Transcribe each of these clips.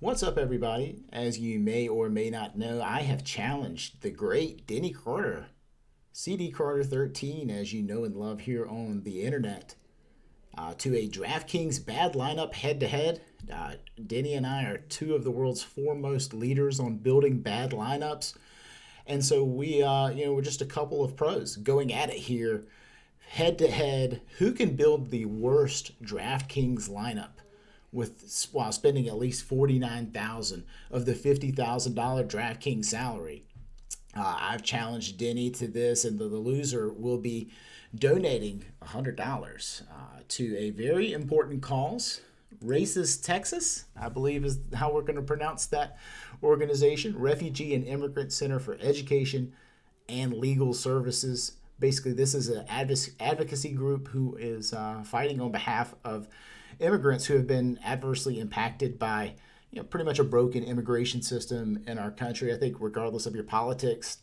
What's up, everybody? As you may or may not know, I have challenged the great Denny Carter, CD Carter 13, as you know and love here on the internet, to a DraftKings bad lineup head to head. Denny and I are two of the world's foremost leaders on building bad lineups. And so we're just a couple of pros going at it here head to head. Who can build the worst DraftKings lineup while spending at least $49,000 of the $50,000 DraftKings salary? I've challenged Denny to this, and the loser will be donating $100 to a very important cause. Racist Texas, I believe, is how we're going to pronounce that organization. Refugee and Immigrant Center for Education and Legal Services. Basically, this is an advocacy group who is fighting on behalf of immigrants who have been adversely impacted by pretty much a broken immigration system in our country. I think regardless of your politics,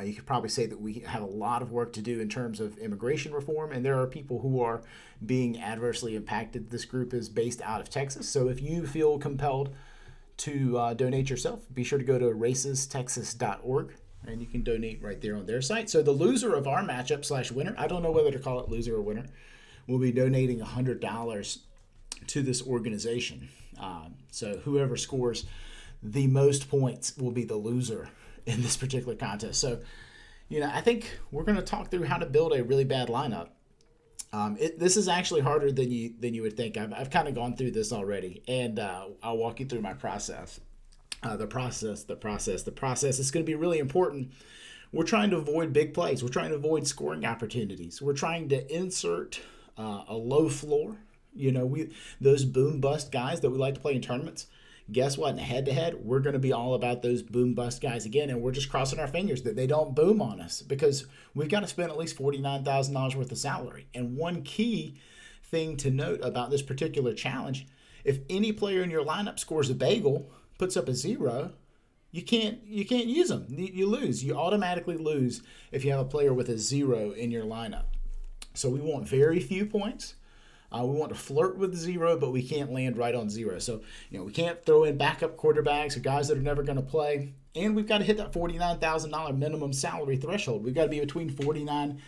you could probably say that we have a lot of work to do in terms of immigration reform, and there are people who are being adversely impacted. This group is based out of Texas, so if you feel compelled to donate yourself, be sure to go to racistexas.org, and you can donate right there on their site. So the loser of our matchup / winner, I don't know whether to call it loser or winner, will be donating $100 to this organization. So whoever scores the most points will be the loser in this particular contest. So, I think we're going to talk through how to build a really bad lineup. This is actually harder than you would think. I've kind of gone through this already, and I'll walk you through my process. The process is going to be really important. We're trying to avoid big plays. We're trying to avoid scoring opportunities. We're trying to insert a low floor. Those boom bust guys that we like to play in tournaments. Guess what? In head-to-head, we're going to be all about those boom bust guys again, and we're just crossing our fingers that they don't boom on us, because we've got to spend at least $49,000 worth of salary. And one key thing to note about this particular challenge, if any player in your lineup scores a bagel, puts up a 0, you can't use them. You lose. You automatically lose if you have a player with a 0 in your lineup. So we want very few points. We want to flirt with 0, but we can't land right on 0. So, we can't throw in backup quarterbacks or guys that are never going to play. And we've got to hit that $49,000 minimum salary threshold. We've got to be between $49,000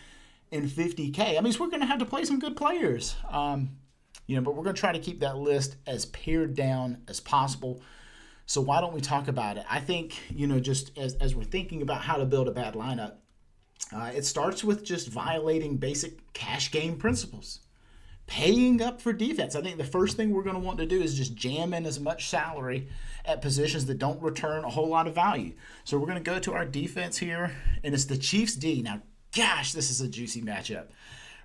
and $50,000. I mean, so we're going to have to play some good players. But we're going to try to keep that list as pared down as possible. So why don't we talk about it? I think, just as we're thinking about how to build a bad lineup, it starts with just violating basic cash game principles. Paying up for defense. I think the first thing we're going to want to do is just jam in as much salary at positions that don't return a whole lot of value. So we're going to go to our defense here, and it's the Chiefs D. Now, gosh, this is a juicy matchup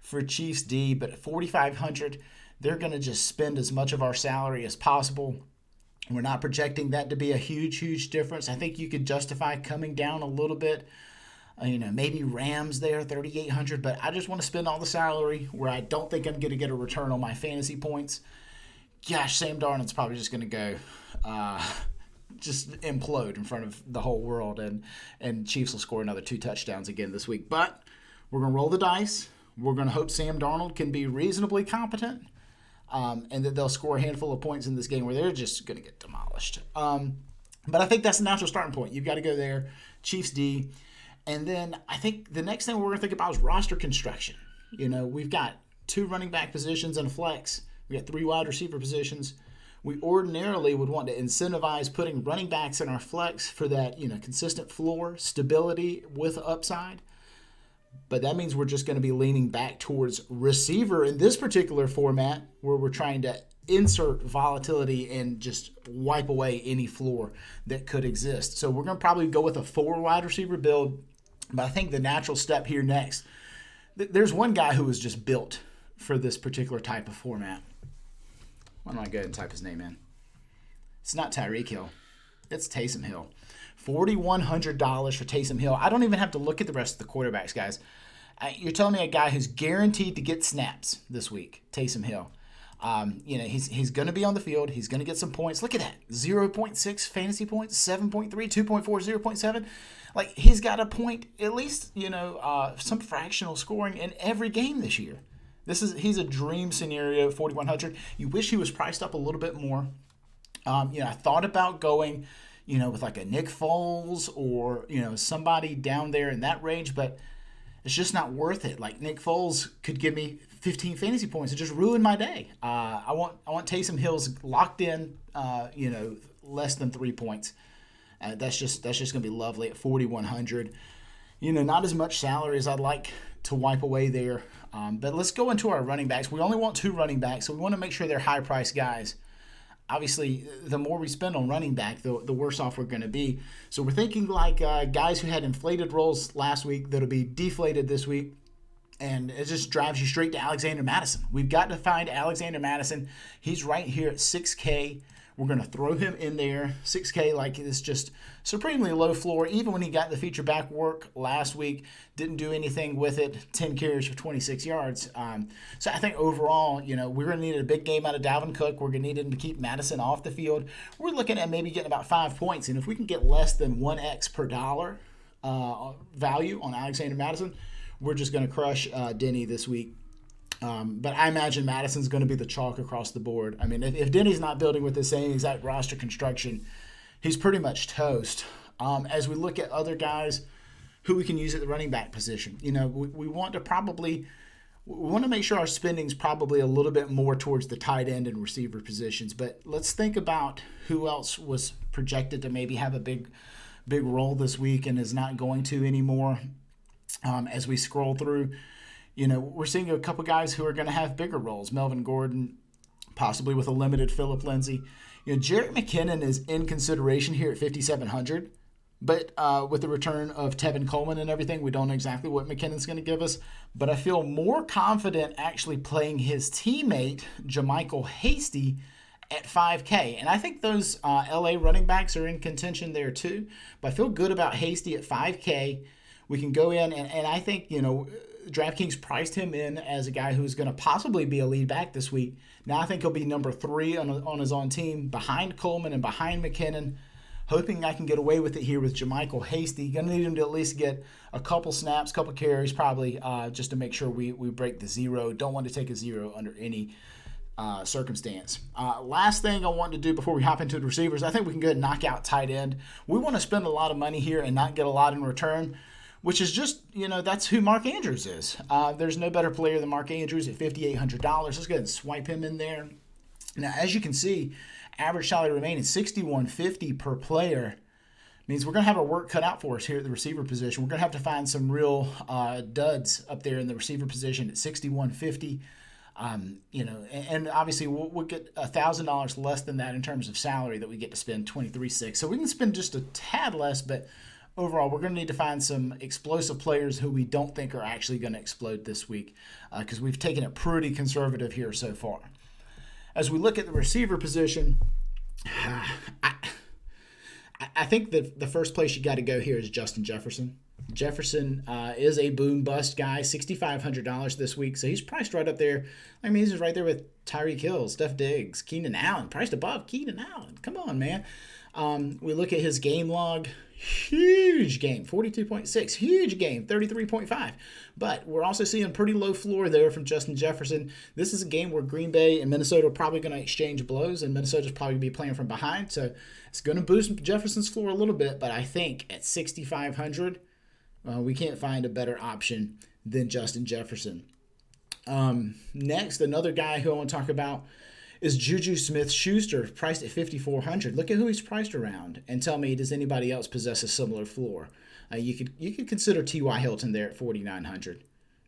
for Chiefs D, but at $4,500, they're going to just spend as much of our salary as possible. We're not projecting that to be a huge, huge difference. I think you could justify coming down a little bit. Maybe Rams there, $3,800, but I just want to spend all the salary where I don't think I'm going to get a return on my fantasy points. Gosh, Sam Darnold's probably just going to go just implode in front of the whole world, and Chiefs will score another 2 touchdowns again this week. But we're going to roll the dice. We're going to hope Sam Darnold can be reasonably competent, and that they'll score a handful of points in this game where they're just going to get demolished. But I think that's the natural starting point. You've got to go there, Chiefs D. And then I think the next thing we're going to think about is roster construction. We've got 2 running back positions and a flex. We've got 3 wide receiver positions. We ordinarily would want to incentivize putting running backs in our flex for that, consistent floor, stability with upside. But that means we're just going to be leaning back towards receiver in this particular format, where we're trying to insert volatility and just wipe away any floor that could exist. So we're going to probably go with a 4 wide receiver build. But I think the natural step here next, there's one guy who was just built for this particular type of format. Why don't I go ahead and type his name in? It's not Tyreek Hill. It's Taysom Hill. $4,100 for Taysom Hill. I don't even have to look at the rest of the quarterbacks, guys. You're telling me a guy who's guaranteed to get snaps this week, Taysom Hill. He's going to be on the field. He's going to get some points. Look at that. 0.6 fantasy points, 7.3, 2.4, 0.7. Like, he's got a point, at least, some fractional scoring in every game this year. He's a dream scenario at 4,100. You wish he was priced up a little bit more. I thought about going, with like a Nick Foles or, somebody down there in that range, but it's just not worth it. Like Nick Foles could give me 15 fantasy points and just ruin my day. I want Taysom Hill's locked in, less than 3 points. That's just gonna be lovely at 4,100. Not as much salary as I'd like to wipe away there. But let's go into our running backs. We only want 2 running backs, so we want to make sure they're high price guys. Obviously, the more we spend on running back, the worse off we're going to be. So we're thinking like guys who had inflated roles last week that'll be deflated this week. And it just drives you straight to Alexander Madison. We've got to find Alexander Madison. He's right here at 6K. We're going to throw him in there. 6K, like it's just supremely low floor. Even when he got the feature back work last week, didn't do anything with it. 10 carries for 26 yards. So I think overall, we're going to need a big game out of Dalvin Cook. We're going to need him to keep Madison off the field. We're looking at maybe getting about 5 points. And if we can get less than 1x per dollar value on Alexander Madison, we're just going to crush Denny this week. But I imagine Madison's going to be the chalk across the board. I mean, if Denny's not building with the same exact roster construction, he's pretty much toast. As we look at other guys who we can use at the running back position, we want to make sure our spending's probably a little bit more towards the tight end and receiver positions. But let's think about who else was projected to maybe have a big role this week and is not going to anymore. As we scroll through, we're seeing a couple guys who are going to have bigger roles. Melvin Gordon, possibly with a limited Phillip Lindsay. Jerick McKinnon is in consideration here at 5,700. But with the return of Tevin Coleman and everything, we don't know exactly what McKinnon's going to give us. But I feel more confident actually playing his teammate, JaMycal Hasty, at 5K. And I think those LA running backs are in contention there too. But I feel good about Hasty at 5K. We can go in, and I think, DraftKings priced him in as a guy who's going to possibly be a lead back this week. Now I think he'll be number 3 on his own team, behind Coleman and behind McKinnon. Hoping I can get away with it here with JaMycal Hasty. Going to need him to at least get a couple snaps, couple carries probably, just to make sure we break the 0. Don't want to take a 0 under any circumstance. Last thing I want to do before we hop into the receivers, I think we can go ahead and knock out tight end. We want to spend a lot of money here and not get a lot in return, which is just, that's who Mark Andrews is. There's no better player than Mark Andrews at $5,800. Let's go ahead and swipe him in there. Now, as you can see, average salary remaining $6,150 per player. Means we're going to have our work cut out for us here at the receiver position. We're going to have to find some real duds up there in the receiver position at $6,150. And obviously we'll get $1,000 less than that in terms of salary that we get to spend $23,600. So we can spend just a tad less, but overall, we're going to need to find some explosive players who we don't think are actually going to explode this week because we've taken it pretty conservative here so far. As we look at the receiver position, I think that the first place you got to go here is Justin Jefferson. Jefferson is a boom bust guy, $6,500 this week, so he's priced right up there. I mean, he's right there with Tyreek Hill, Steph Diggs, Keenan Allen, priced above Keenan Allen. Come on, man. We look at his game log. Huge game, 42.6. Huge game, 33.5. But we're also seeing pretty low floor there from Justin Jefferson. This is a game where Green Bay and Minnesota are probably going to exchange blows, and Minnesota's probably going to be playing from behind. So it's going to boost Jefferson's floor a little bit, but I think at 6,500, we can't find a better option than Justin Jefferson. Next, another guy who I want to talk about is Juju Smith-Schuster, priced at $5,400. Look at who he's priced around and tell me, does anybody else possess a similar floor? You could consider T.Y. Hilton there at $4,900.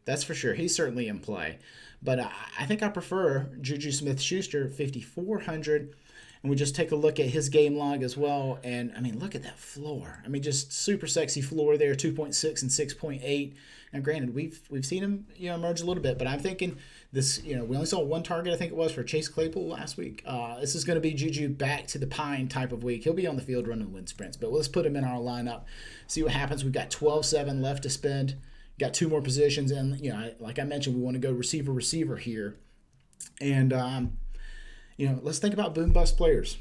That's for sure. He's certainly in play. But I think I prefer Juju Smith-Schuster, $5,400. And we just take a look at his game log as well. And, I mean, look at that floor. I mean, just super sexy floor there, 2.6 and 6.8. Now, granted, we've seen him, emerge a little bit. But I'm thinking this, we only saw one target, I think it was, for Chase Claypool last week. This is going to be Juju back to the pine type of week. He'll be on the field running wind sprints. But let's put him in our lineup, see what happens. We've got 12-7 left to spend. Got 2 more positions. And, like I mentioned, we want to go receiver here. And, let's think about boom bust players.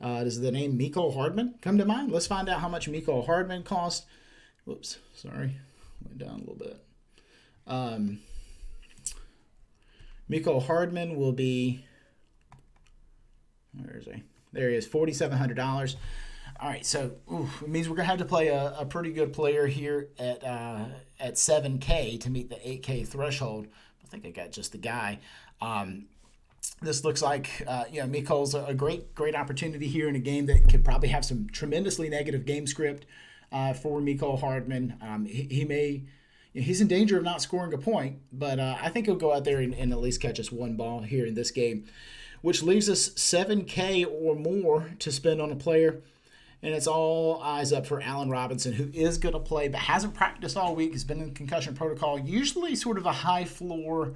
Does the name Mecole Hardman come to mind? Let's find out how much Mecole Hardman cost. Whoops, sorry, went down a little bit. Mecole Hardman will be There he is, $4,700. All right, so it means we're gonna have to play a pretty good player here at 7K to meet the 8K threshold. I think I got just the guy. This looks like Mikol's a great opportunity here in a game that could probably have some tremendously negative game script for Mecole Hardman. He may. He's in danger of not scoring a point, but I think he'll go out there and at least catch us one ball here in this game, which leaves us 7K or more to spend on a player. And it's all eyes up for Allen Robinson, who is going to play but hasn't practiced all week. He's been in concussion protocol. Usually sort of a high floor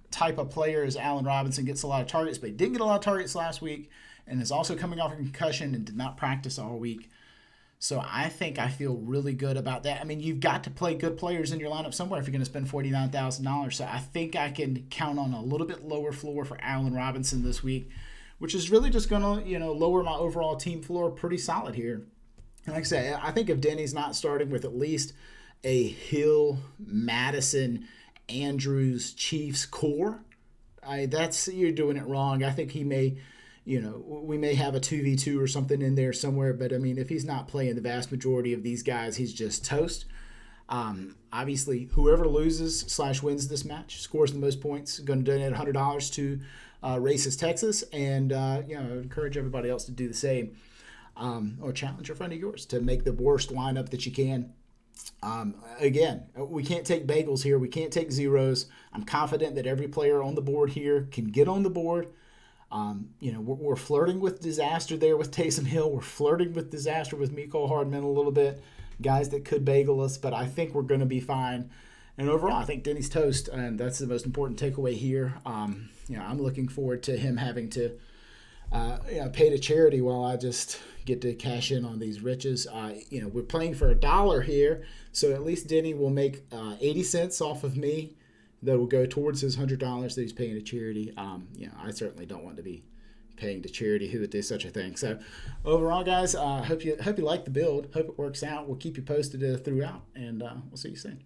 type of player as Allen Robinson, gets a lot of targets, but he didn't get a lot of targets last week and is also coming off a concussion and did not practice all week. So I think I feel really good about that. I mean, you've got to play good players in your lineup somewhere if you're going to spend $49,000. So I think I can count on a little bit lower floor for Allen Robinson this week, which is really just going to, lower my overall team floor pretty solid here. And like I say, I think if Denny's not starting with at least a Hill, Madison, Andrews, Chiefs core, you're doing it wrong. I think he may, we may have a 2v2 or something in there somewhere. But, I mean, if he's not playing the vast majority of these guys, he's just toast. Obviously, whoever loses/wins this match, scores the most points, going to donate $100 to Racist Texas, and encourage everybody else to do the same, or challenge a friend of yours to make the worst lineup that you can. Again, we can't take bagels here. We can't take zeros. I'm confident that every player on the board here can get on the board. We're flirting with disaster there with Taysom Hill. We're flirting with disaster with Mecole Hardman a little bit. Guys that could bagel us, but I think we're going to be fine. And overall, I think Denny's toast, and that's the most important takeaway here. I'm looking forward to him having to pay to charity while I just get to cash in on these riches. We're playing for $1 here, so at least Denny will make 80 cents off of me that will go towards his $100 that he's paying to charity. I certainly don't want to be paying to charity who would do such a thing. So overall, guys, hope you like the build. Hope it works out. We'll keep you posted throughout, and we'll see you soon.